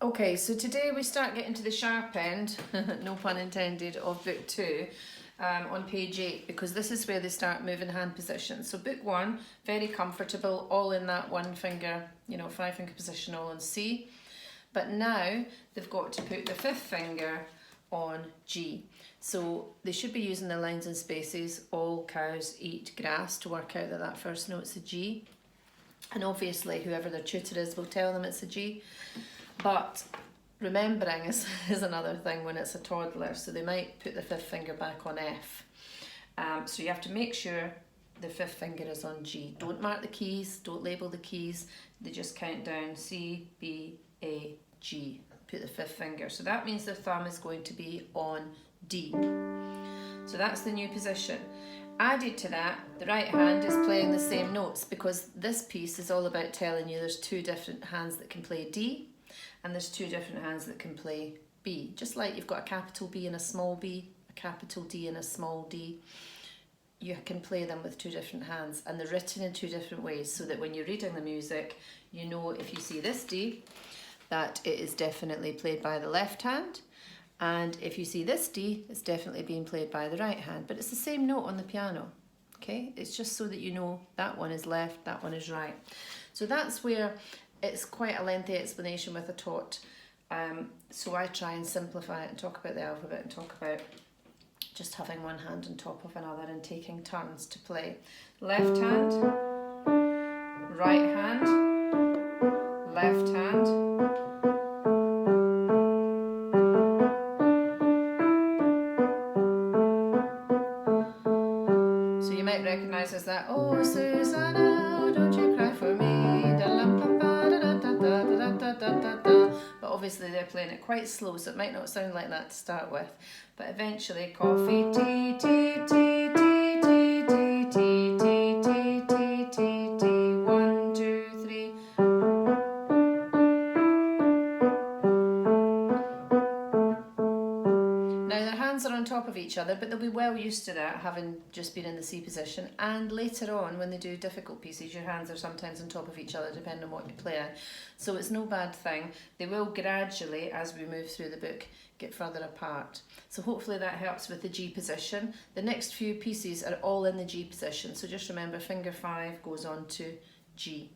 Okay, so today we start getting to the sharp end, no pun intended, of book 2 on page 8, because this is where they start moving hand positions. So book 1, very comfortable, all in that 1 finger, 5 finger position, all on C. But now they've got to put the 5th finger on G. So they should be using the lines and spaces, all cows eat grass, to work out that that first note's a G. And obviously whoever their tutor is will tell them it's a G. But remembering is another thing when it's a toddler, so they might put the 5th finger back on F. So you have to make sure the 5th finger is on G. Don't mark the keys, don't label the keys, they just count down C, B, A, G. Put the 5th finger. So that means the thumb is going to be on D. So that's the new position. Added to that, the right hand is playing the same notes, because this piece is all about telling you there's 2 different hands that can play D, and there's 2 different hands that can play B. Just like you've got a capital B and a small b, a capital D and a small d, you can play them with 2 different hands, and they're written in 2 different ways, so that when you're reading the music, you know if you see this D, that it is definitely played by the left hand, and if you see this D, it's definitely being played by the right hand, but it's the same note on the piano, okay? It's just so that you know that one is left, that one is right. So that's where it's quite a lengthy explanation with a tot. So I try and simplify it and talk about the alphabet and talk about just having one hand on top of another and taking turns to play. Left hand, right hand, left hand, so you might recognise as that, oh Susanna, don't you cry for me, but obviously they're playing it quite slow, so it might not sound like that to start with, but eventually coffee, tea, tea, tea, tea, tea, tea, tea, tea, tea, tea, tea, tea, 1, 2, 3. Now their hands are on top of each other, but they'll be well used to that, having just been in the C position, and later on when they do difficult pieces, your hands are sometimes on top of each other depending on what you play. So it's no bad thing. They will gradually, as we move through the book, get further apart. So hopefully that helps with the G position. The next few pieces are all in the G position, so just remember finger 5 goes on to G.